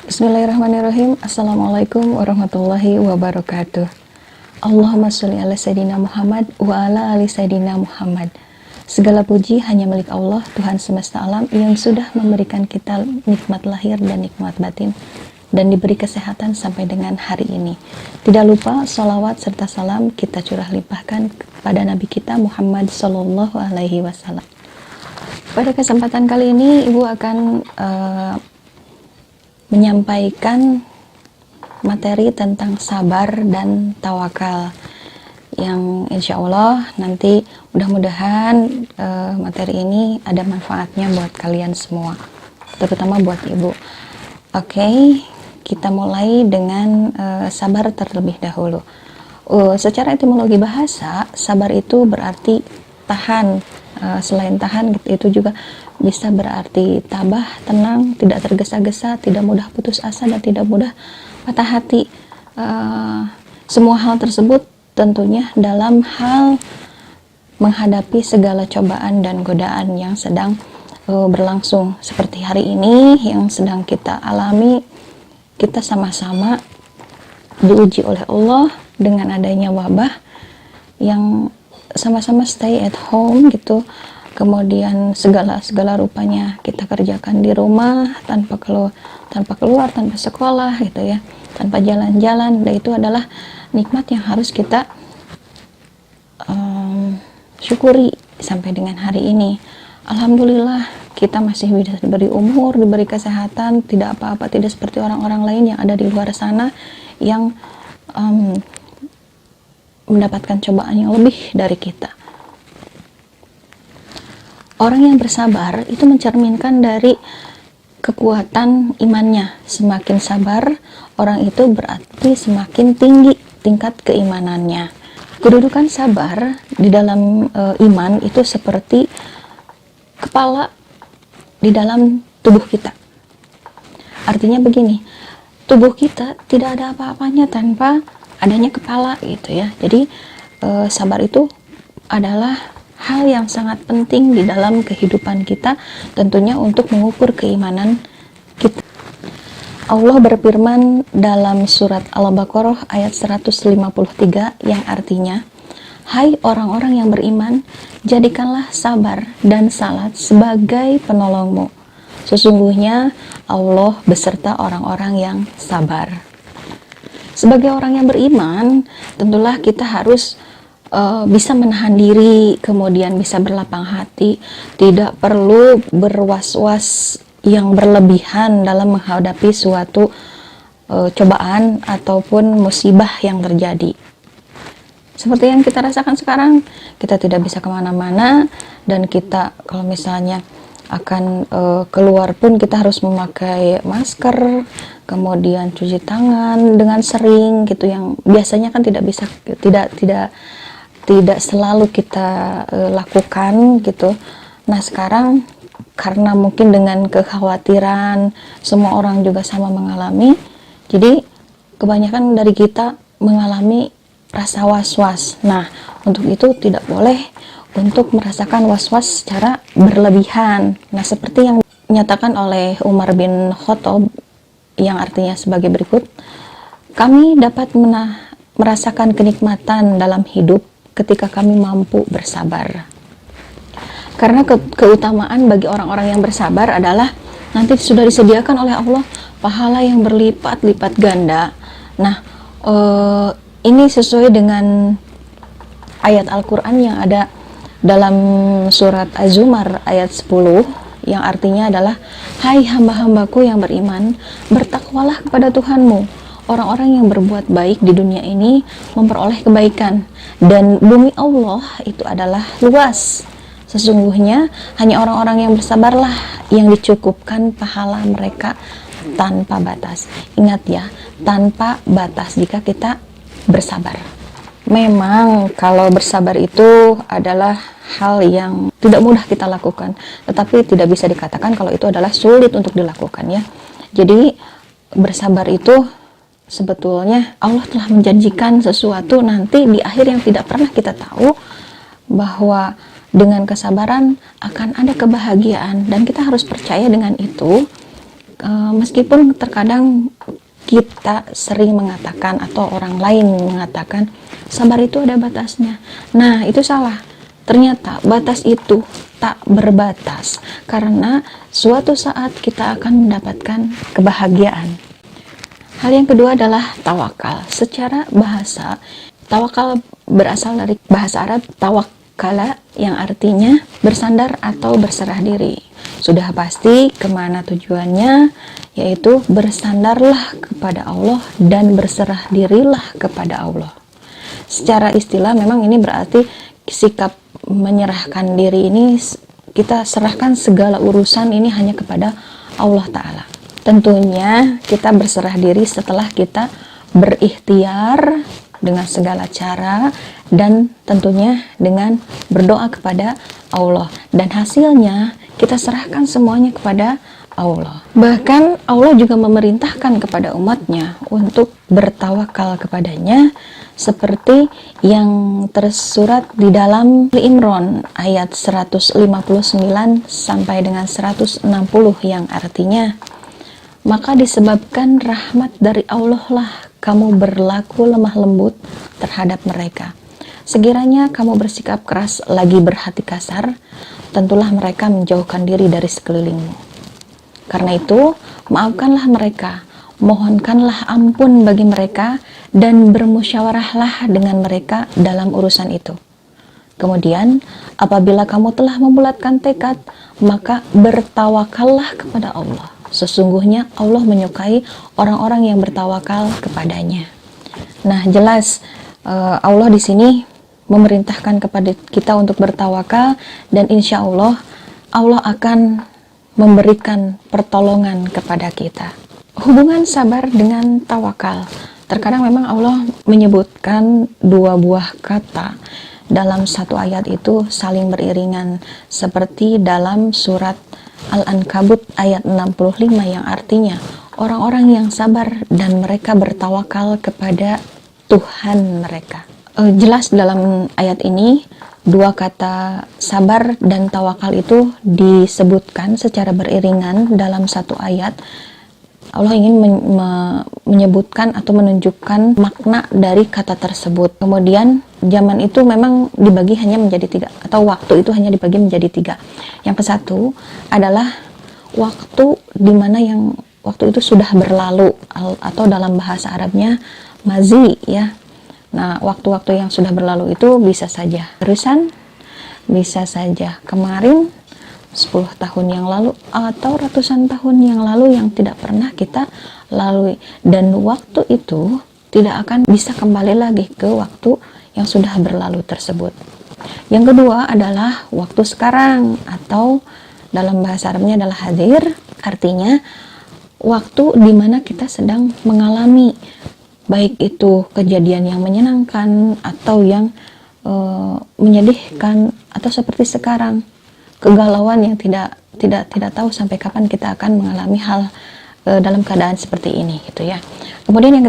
Bismillahirrahmanirrahim. Assalamualaikum warahmatullahi wabarakatuh. Allahumma sholli ala Sayyidina Muhammad wa ala ali Sayyidina Muhammad. Segala puji hanya milik Allah, Tuhan semesta alam, yang sudah memberikan kita nikmat lahir dan nikmat batin, dan diberi kesehatan sampai dengan hari ini. Tidak lupa salawat serta salam kita curah limpahkan kepada Nabi kita Muhammad Sallallahu Alaihi Wasallam. Pada kesempatan kali ini Ibu akan menyampaikan materi tentang sabar dan tawakal, yang insya Allah nanti mudah-mudahan materi ini ada manfaatnya buat kalian semua, terutama buat Ibu. Oke, kita mulai dengan sabar terlebih dahulu. Secara etimologi bahasa, sabar itu berarti tahan. Selain tahan, itu juga bisa berarti tabah, tenang, tidak tergesa-gesa, tidak mudah putus asa, dan tidak mudah patah hati. Semua hal tersebut tentunya dalam hal menghadapi segala cobaan dan godaan yang sedang berlangsung. Seperti hari ini yang sedang kita alami, kita sama-sama diuji oleh Allah dengan adanya wabah yang sama-sama stay at home gitu. Kemudian segala rupanya kita kerjakan di rumah tanpa keluar, tanpa sekolah gitu ya, tanpa jalan-jalan. Dan itu adalah nikmat yang harus kita syukuri sampai dengan hari ini. Alhamdulillah kita masih bisa diberi umur, diberi kesehatan, tidak apa-apa, tidak seperti orang-orang lain yang ada di luar sana yang mendapatkan cobaan yang lebih dari kita. Orang yang bersabar itu mencerminkan dari kekuatan imannya. Semakin sabar orang itu berarti semakin tinggi tingkat keimanannya. Kedudukan sabar di dalam iman itu seperti kepala di dalam tubuh kita. Artinya begini, tubuh kita tidak ada apa-apanya tanpa adanya kepala gitu ya. Jadi sabar itu adalah hal yang sangat penting di dalam kehidupan kita, tentunya untuk mengukur keimanan kita. Allah berfirman dalam surat Al-Baqarah ayat 153 yang artinya, hai orang-orang yang beriman, jadikanlah sabar dan salat sebagai penolongmu. Sesungguhnya Allah beserta orang-orang yang sabar. Sebagai orang yang beriman, tentulah kita harus bisa menahan diri, kemudian bisa berlapang hati, tidak perlu berwas-was yang berlebihan dalam menghadapi suatu cobaan ataupun musibah yang terjadi. Seperti yang kita rasakan sekarang, kita tidak bisa kemana-mana, dan kita kalau misalnya akan keluar pun kita harus memakai masker, kemudian cuci tangan dengan sering gitu, yang biasanya kan tidak selalu kita lakukan gitu. Nah sekarang karena mungkin dengan kekhawatiran semua orang juga sama mengalami, jadi kebanyakan dari kita mengalami rasa was-was. Nah untuk itu tidak boleh untuk merasakan was-was secara berlebihan. Nah seperti yang dinyatakan oleh Umar bin Khattab, yang artinya sebagai berikut, kami dapat merasakan kenikmatan dalam hidup ketika kami mampu bersabar. Karena keutamaan bagi orang-orang yang bersabar adalah nanti sudah disediakan oleh Allah pahala yang berlipat-lipat ganda. Nah ini sesuai dengan ayat Al-Quran yang ada dalam surat Az-Zumar ayat 10, yang artinya adalah, hai hamba-hambaku yang beriman, bertakwalah kepada Tuhanmu. Orang-orang yang berbuat baik di dunia ini memperoleh kebaikan, dan bumi Allah itu adalah luas. Sesungguhnya hanya orang-orang yang bersabarlah yang dicukupkan pahala mereka tanpa batas. Ingat ya, tanpa batas jika kita bersabar. Memang kalau bersabar itu adalah hal yang tidak mudah kita lakukan, tetapi tidak bisa dikatakan kalau itu adalah sulit untuk dilakukan ya. Jadi bersabar itu sebetulnya Allah telah menjanjikan sesuatu nanti di akhir yang tidak pernah kita tahu, bahwa dengan kesabaran akan ada kebahagiaan, dan kita harus percaya dengan itu. meskipun terkadang kita sering mengatakan atau orang lain mengatakan sabar itu ada batasnya. Nah, itu salah. Ternyata batas itu tak berbatas, karena suatu saat kita akan mendapatkan kebahagiaan. Hal yang kedua adalah tawakal. Secara bahasa, tawakal berasal dari bahasa Arab tawakkala, yang artinya bersandar atau berserah diri. Sudah pasti kemana tujuannya, yaitu bersandarlah kepada Allah dan berserah dirilah kepada Allah. Secara istilah memang ini berarti sikap menyerahkan diri ini, kita serahkan segala urusan ini hanya kepada Allah Ta'ala. Tentunya kita berserah diri setelah kita berikhtiar dengan segala cara, dan tentunya dengan berdoa kepada Allah, dan hasilnya kita serahkan semuanya kepada Allah. Bahkan Allah juga memerintahkan kepada umatnya untuk bertawakal kepadanya, seperti yang tersurat di dalam Al-Imran ayat 159 sampai dengan 160, yang artinya, maka disebabkan rahmat dari Allah lah kamu berlaku lemah lembut terhadap mereka. Sekiranya kamu bersikap keras lagi berhati kasar, tentulah mereka menjauhkan diri dari sekelilingmu. Karena itu, maafkanlah mereka, mohonkanlah ampun bagi mereka, dan bermusyawarahlah dengan mereka dalam urusan itu. Kemudian, apabila kamu telah membulatkan tekad, maka bertawakallah kepada Allah. Sesungguhnya Allah menyukai orang-orang yang bertawakal kepadanya. Nah, jelas Allah di sini memerintahkan kepada kita untuk bertawakal, dan insya Allah akan memberikan pertolongan kepada kita. Hubungan sabar dengan tawakal. Terkadang memang Allah menyebutkan dua buah kata dalam satu ayat itu saling beriringan, seperti dalam surat Al-Ankabut ayat 65, yang artinya orang-orang yang sabar dan mereka bertawakal kepada Tuhan mereka. Jelas dalam ayat ini dua kata sabar dan tawakal itu disebutkan secara beriringan dalam satu ayat. Allah ingin menyebutkan atau menunjukkan makna dari kata tersebut. Kemudian zaman itu memang dibagi hanya menjadi tiga, atau waktu itu hanya dibagi menjadi tiga. Yang ke satu adalah waktu dimana yang waktu itu sudah berlalu, atau dalam bahasa Arabnya mazi, ya. Nah, waktu-waktu yang sudah berlalu itu bisa saja barusan, bisa saja kemarin, 10 tahun yang lalu, atau ratusan tahun yang lalu yang tidak pernah kita lalui. Dan waktu itu tidak akan bisa kembali lagi ke waktu yang sudah berlalu tersebut. Yang kedua adalah waktu sekarang, atau dalam bahasa Arabnya adalah hadir, artinya waktu di mana kita sedang mengalami baik itu kejadian yang menyenangkan atau yang menyedihkan, atau seperti sekarang kegalauan yang tidak tahu sampai kapan kita akan mengalami hal dalam keadaan seperti ini, gitu ya. Kemudian yang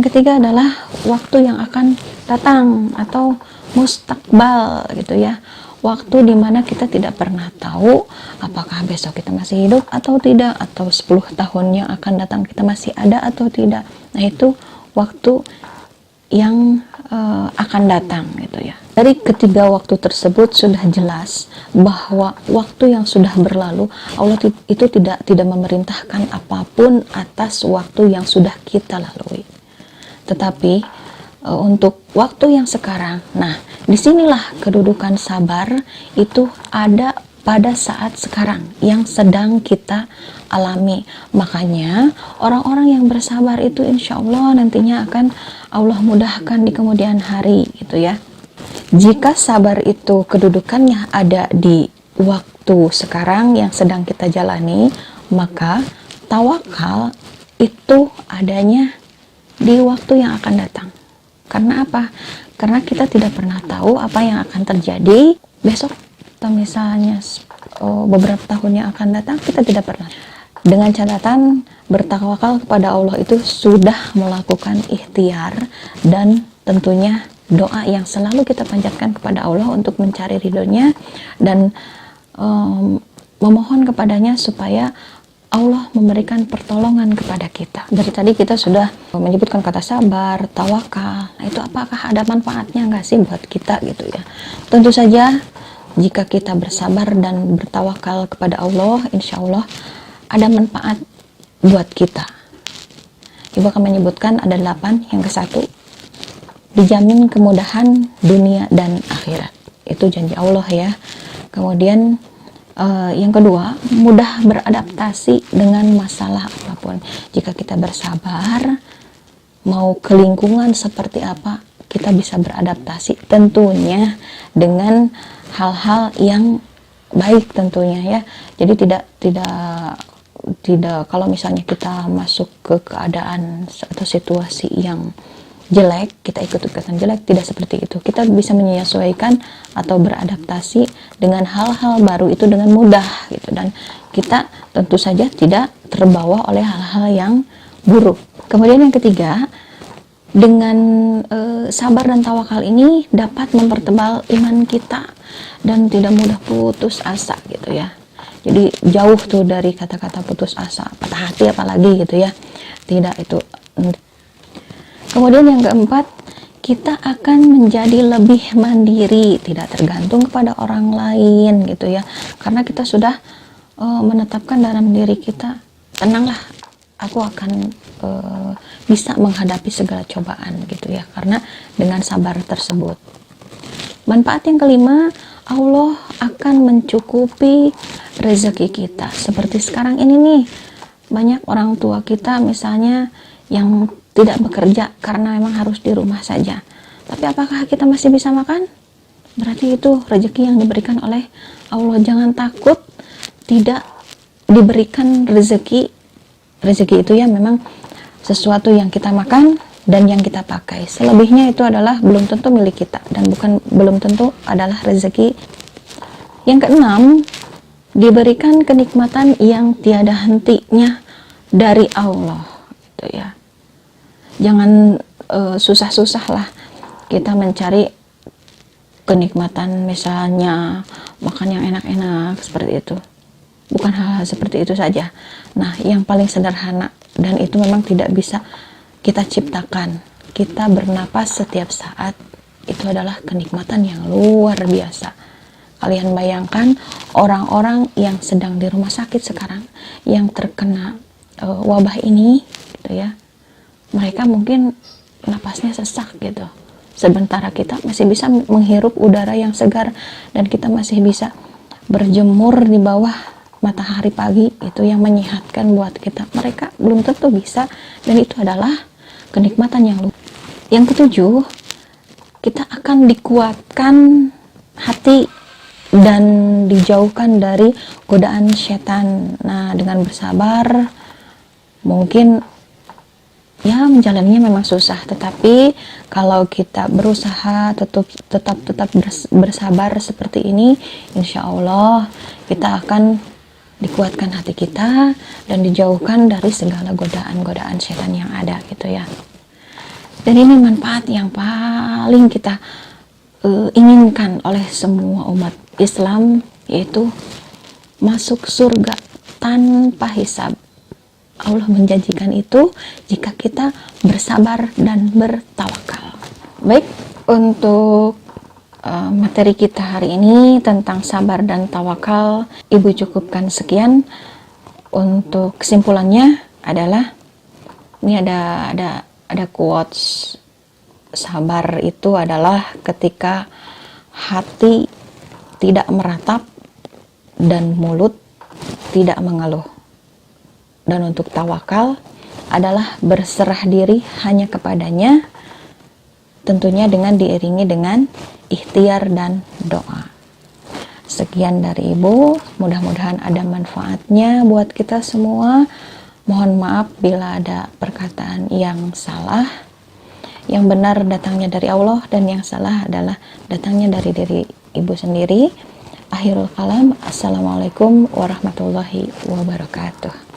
ketiga adalah waktu yang akan datang atau mustakbal, gitu ya. Waktu dimana kita tidak pernah tahu apakah besok kita masih hidup atau tidak, atau 10 tahun yang akan datang kita masih ada atau tidak. Nah, itu waktu yang akan datang, gitu ya. Dari ketiga waktu tersebut sudah jelas bahwa waktu yang sudah berlalu, Allah itu tidak memerintahkan apapun atas waktu yang sudah kita lalui. Tetapi untuk waktu yang sekarang, nah, disinilah kedudukan sabar itu ada pada saat sekarang yang sedang kita alami. Makanya orang-orang yang bersabar itu insya Allah nantinya akan Allah mudahkan di kemudian hari, gitu ya. Jika sabar itu kedudukannya ada di waktu sekarang yang sedang kita jalani, maka tawakal itu adanya di waktu yang akan datang. Karena apa? Karena kita tidak pernah tahu apa yang akan terjadi besok, atau misalnya beberapa tahun yang akan datang, kita tidak pernah. Dengan catatan bertawakal kepada Allah itu sudah melakukan ikhtiar, dan tentunya doa yang selalu kita panjatkan kepada Allah untuk mencari ridhonya, dan memohon kepadanya supaya Allah memberikan pertolongan kepada kita. Dari tadi kita sudah menyebutkan kata sabar, tawakal. Nah, itu apakah ada manfaatnya nggak sih buat kita gitu ya? Tentu saja jika kita bersabar dan bertawakal kepada Allah, insya Allah ada manfaat buat kita. Ibu akan menyebutkan ada 8. Yang ke-1, dijamin kemudahan dunia dan akhirat. Itu janji Allah ya. Kemudian yang kedua, mudah beradaptasi dengan masalah apapun. Jika kita bersabar, mau ke lingkungan seperti apa, kita bisa beradaptasi tentunya dengan hal-hal yang baik tentunya ya. Jadi tidak kalau misalnya kita masuk ke keadaan atau situasi yang jelek, kita ikut-ikutan jelek, tidak seperti itu. Kita bisa menyesuaikan atau beradaptasi dengan hal-hal baru itu dengan mudah gitu, dan kita tentu saja tidak terbawa oleh hal-hal yang buruk. Kemudian yang ketiga, dengan sabar dan tawakal ini dapat mempertebal iman kita dan tidak mudah putus asa gitu ya. Jadi jauh tuh dari kata-kata putus asa, patah hati apalagi gitu ya. Tidak, itu. Kemudian yang keempat, kita akan menjadi lebih mandiri, tidak tergantung kepada orang lain gitu ya. Karena kita sudah menetapkan dalam diri kita, tenanglah, aku akan bisa menghadapi segala cobaan gitu ya. Karena dengan sabar tersebut. Manfaat yang kelima, Allah akan mencukupi rezeki kita. Seperti sekarang ini nih, banyak orang tua kita misalnya yang tidak bekerja karena memang harus di rumah saja. Tapi apakah kita masih bisa makan? Berarti itu rezeki yang diberikan oleh Allah. Jangan takut tidak diberikan rezeki. Rezeki itu ya memang sesuatu yang kita makan dan yang kita pakai. Selebihnya itu adalah belum tentu milik kita dan belum tentu adalah rezeki. Yang keenam, diberikan kenikmatan yang tiada hentinya dari Allah gitu ya. Jangan susah-susah lah kita mencari kenikmatan, misalnya makan yang enak-enak seperti itu. Bukan hal-hal seperti itu saja. Nah, yang paling sederhana dan itu memang tidak bisa kita ciptakan. Kita bernapas setiap saat, itu adalah kenikmatan yang luar biasa. Kalian bayangkan orang-orang yang sedang di rumah sakit sekarang, yang terkena wabah ini gitu ya. Mereka mungkin napasnya sesak gitu. Sementara kita masih bisa menghirup udara yang segar dan kita masih bisa berjemur di bawah matahari pagi, itu yang menyehatkan buat kita. Mereka belum tentu bisa, dan itu adalah kenikmatan yang luar. Yang ketujuh, kita akan dikuatkan hati dan dijauhkan dari godaan setan. Nah, dengan bersabar mungkin ya menjalannya memang susah, tetapi kalau kita berusaha tetap bersabar seperti ini, insya Allah kita akan dikuatkan hati kita dan dijauhkan dari segala godaan-godaan setan yang ada gitu ya. Dan ini manfaat yang paling kita inginkan oleh semua umat Islam, yaitu masuk surga tanpa hisab. Allah menjanjikan itu jika kita bersabar dan bertawakal. Baik, untuk materi kita hari ini tentang sabar dan tawakal, Ibu cukupkan sekian. Untuk kesimpulannya adalah, ini ada quotes, sabar itu adalah ketika hati tidak meratap dan mulut tidak mengeluh. Dan untuk tawakal adalah berserah diri hanya kepadanya, tentunya dengan diiringi dengan ikhtiar dan doa. Sekian dari Ibu, mudah-mudahan ada manfaatnya buat kita semua. Mohon maaf bila ada perkataan yang salah. Yang benar datangnya dari Allah dan yang salah adalah datangnya dari diri Ibu sendiri. Akhirul kalam, assalamualaikum warahmatullahi wabarakatuh.